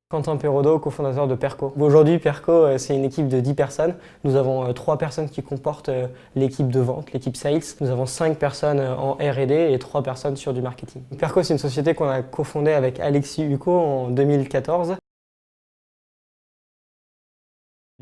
Quentin Perrodo, cofondateur de Perco. Aujourd'hui, Perco, c'est une équipe de 10 personnes. Nous avons 3 personnes qui comportent l'équipe de vente, l'équipe sales. Nous avons 5 personnes en R&D et 3 personnes sur du marketing. Perco, c'est une société qu'on a cofondée avec Alexis Huco en 2014.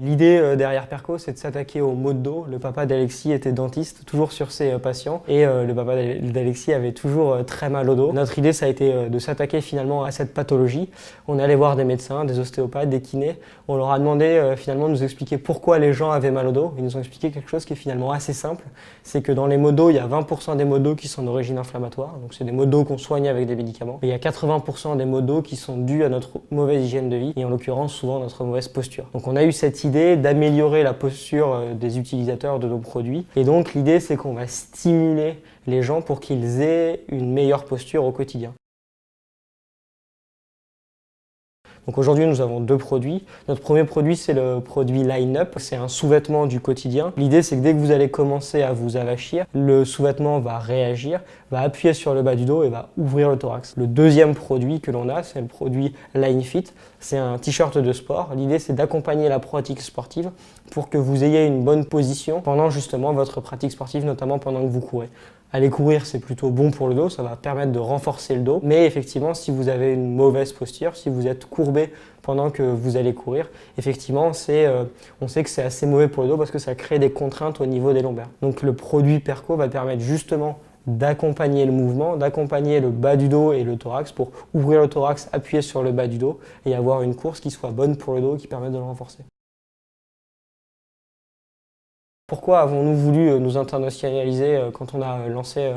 L'idée derrière Perco, c'est de s'attaquer aux maux de dos. Le papa d'Alexis était dentiste, toujours sur ses patients, et le papa d'Alexis avait toujours très mal au dos. Notre idée, ça a été de s'attaquer finalement à cette pathologie. On est allé voir des médecins, des ostéopathes, des kinés. On leur a demandé finalement de nous expliquer pourquoi les gens avaient mal au dos. Ils nous ont expliqué quelque chose qui est finalement assez simple. C'est que dans les maux de dos, il y a 20% des maux de dos qui sont d'origine inflammatoire. Donc c'est des maux de dos qu'on soigne avec des médicaments. Et il y a 80% des maux de dos qui sont dus à notre mauvaise hygiène de vie, et en l'occurrence souvent notre mauvaise posture. Donc on a eu cette idée d'améliorer la posture des utilisateurs de nos produits. Et donc l'idée, c'est qu'on va stimuler les gens pour qu'ils aient une meilleure posture au quotidien. Donc aujourd'hui, nous avons 2 produits. Notre premier produit, c'est le produit Line-Up. C'est un sous-vêtement du quotidien. L'idée, c'est que dès que vous allez commencer à vous avachir, le sous-vêtement va réagir, va appuyer sur le bas du dos et va ouvrir le thorax. Le deuxième produit que l'on a, c'est le produit Line-Fit. C'est un t-shirt de sport. L'idée, c'est d'accompagner la pratique sportive pour que vous ayez une bonne position pendant justement votre pratique sportive, notamment pendant que vous courez. Aller courir, c'est plutôt bon pour le dos, ça va permettre de renforcer le dos. Mais effectivement, si vous avez une mauvaise posture, si vous êtes courbé pendant que vous allez courir, effectivement, on sait que c'est assez mauvais pour le dos parce que ça crée des contraintes au niveau des lombaires. Donc le produit Perco va permettre justement d'accompagner le mouvement, d'accompagner le bas du dos et le thorax pour ouvrir le thorax, appuyer sur le bas du dos et avoir une course qui soit bonne pour le dos, qui permette de le renforcer. Pourquoi avons-nous voulu nous internationaliser quand on a lancé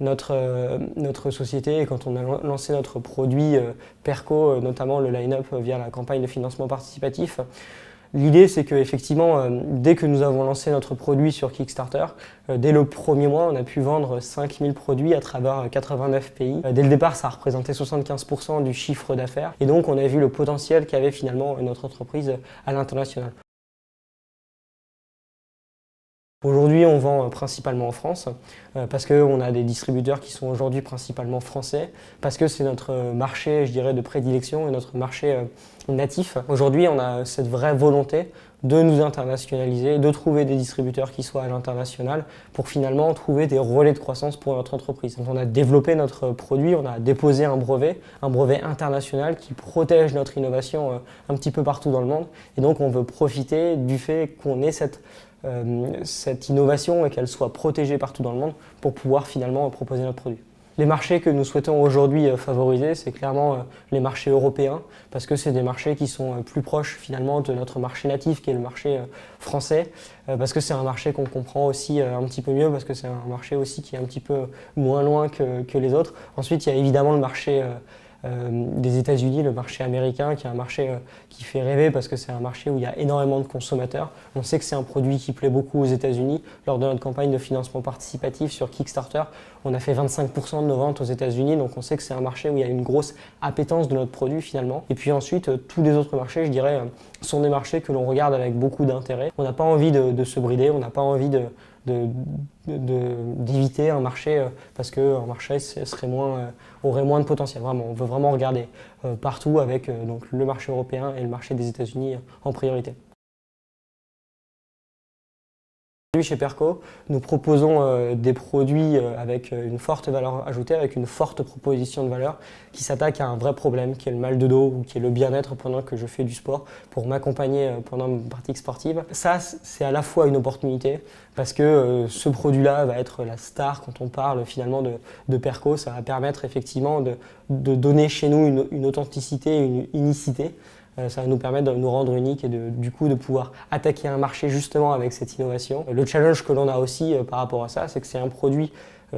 notre société et quand on a lancé notre produit Perco, notamment le line-up via la campagne de financement participatif? L'idée, c'est qu'effectivement, dès que nous avons lancé notre produit sur Kickstarter, dès le premier mois, on a pu vendre 5000 produits à travers 89 pays. Dès le départ, ça représentait 75% du chiffre d'affaires. Et donc, on a vu le potentiel qu'avait finalement notre entreprise à l'international. Aujourd'hui, on vend principalement en France parce qu'on a des distributeurs qui sont aujourd'hui principalement français, parce que c'est notre marché, je dirais, de prédilection et notre marché natif. Aujourd'hui, on a cette vraie volonté de nous internationaliser, de trouver des distributeurs qui soient à l'international pour finalement trouver des relais de croissance pour notre entreprise. Donc on a développé notre produit, on a déposé un brevet international qui protège notre innovation un petit peu partout dans le monde. Et donc on veut profiter du fait qu'on ait cette innovation et qu'elle soit protégée partout dans le monde pour pouvoir finalement proposer notre produit. Les marchés que nous souhaitons aujourd'hui favoriser, c'est clairement les marchés européens, parce que c'est des marchés qui sont plus proches finalement de notre marché natif, qui est le marché français, parce que c'est un marché qu'on comprend aussi un petit peu mieux, parce que c'est un marché aussi qui est un petit peu moins loin que les autres. Ensuite, il y a évidemment le marché des États-Unis, le marché américain, qui est un marché qui fait rêver parce que c'est un marché où il y a énormément de consommateurs. On sait que c'est un produit qui plaît beaucoup aux États-Unis. Lors de notre campagne de financement participatif sur Kickstarter, on a fait 25% de nos ventes aux États-Unis, donc on sait que c'est un marché où il y a une grosse appétence de notre produit finalement. Et puis ensuite, tous les autres marchés, je dirais, sont des marchés que l'on regarde avec beaucoup d'intérêt. On n'a pas envie de se brider, on n'a pas envie d'éviter un marché parce qu'un marché aurait moins de potentiel. Vraiment, on veut vraiment regarder partout avec donc le marché européen et le marché des États-Unis en priorité. Chez Perco, nous proposons des produits avec une forte valeur ajoutée, avec une forte proposition de valeur qui s'attaque à un vrai problème qui est le mal de dos ou qui est le bien-être pendant que je fais du sport pour m'accompagner pendant ma pratique sportive. Ça, c'est à la fois une opportunité parce que ce produit-là va être la star quand on parle finalement de Perco. Ça va permettre effectivement de donner chez nous une authenticité, une unicité. Ça va nous permettre de nous rendre uniques et du coup de pouvoir attaquer un marché justement avec cette innovation. Le challenge que l'on a aussi par rapport à ça, c'est que c'est un produit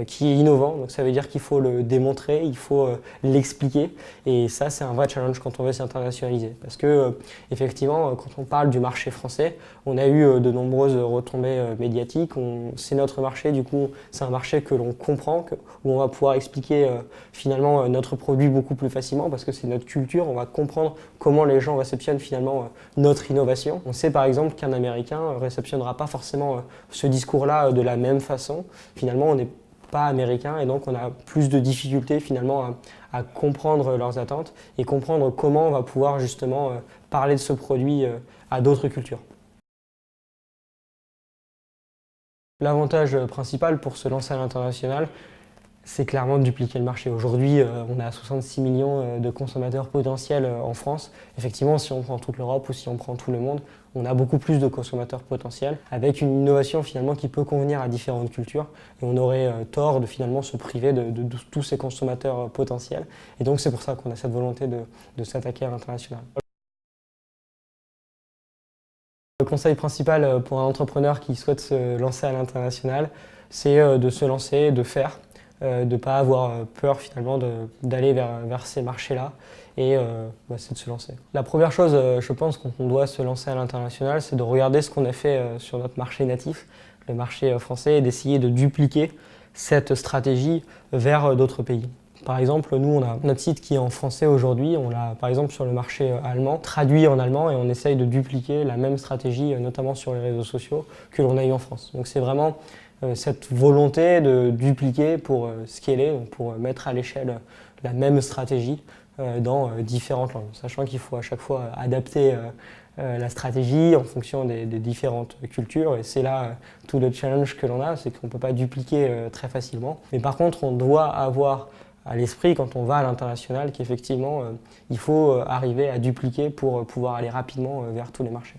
qui est innovant, donc ça veut dire qu'il faut le démontrer, il faut l'expliquer et ça c'est un vrai challenge quand on veut s'internationaliser parce que effectivement quand on parle du marché français, on a eu de nombreuses retombées médiatiques, c'est notre marché, du coup c'est un marché que l'on comprend, où on va pouvoir expliquer finalement notre produit beaucoup plus facilement parce que c'est notre culture, on va comprendre comment les gens réceptionnent finalement notre innovation. On sait par exemple qu'un Américain ne réceptionnera pas forcément ce discours-là de la même façon. Finalement, on est pas américains et donc on a plus de difficultés finalement à comprendre leurs attentes et comprendre comment on va pouvoir justement parler de ce produit à d'autres cultures. L'avantage principal pour se lancer à l'international, c'est clairement de dupliquer le marché. Aujourd'hui, on a 66 millions de consommateurs potentiels en France. Effectivement, si on prend toute l'Europe ou si on prend tout le monde, on a beaucoup plus de consommateurs potentiels avec une innovation finalement qui peut convenir à différentes cultures. Et on aurait tort de finalement se priver de tous ces consommateurs potentiels. Et donc c'est pour ça qu'on a cette volonté de s'attaquer à l'international. Le conseil principal pour un entrepreneur qui souhaite se lancer à l'international, c'est de se lancer, de faire, de ne pas avoir peur finalement d'aller vers ces marchés-là et c'est de se lancer. La première chose, je pense, quand on doit se lancer à l'international, c'est de regarder ce qu'on a fait sur notre marché natif, le marché français, et d'essayer de dupliquer cette stratégie vers d'autres pays. Par exemple, nous, on a notre site qui est en français aujourd'hui. On l'a, par exemple, sur le marché allemand, traduit en allemand et on essaye de dupliquer la même stratégie, notamment sur les réseaux sociaux, que l'on a eu en France. Donc c'est vraiment cette volonté de dupliquer pour scaler, pour mettre à l'échelle la même stratégie dans différentes langues, sachant qu'il faut à chaque fois adapter la stratégie en fonction des différentes cultures et c'est là tout le challenge que l'on a, c'est qu'on ne peut pas dupliquer très facilement. Mais par contre, on doit avoir à l'esprit quand on va à l'international qu'effectivement il faut arriver à dupliquer pour pouvoir aller rapidement vers tous les marchés.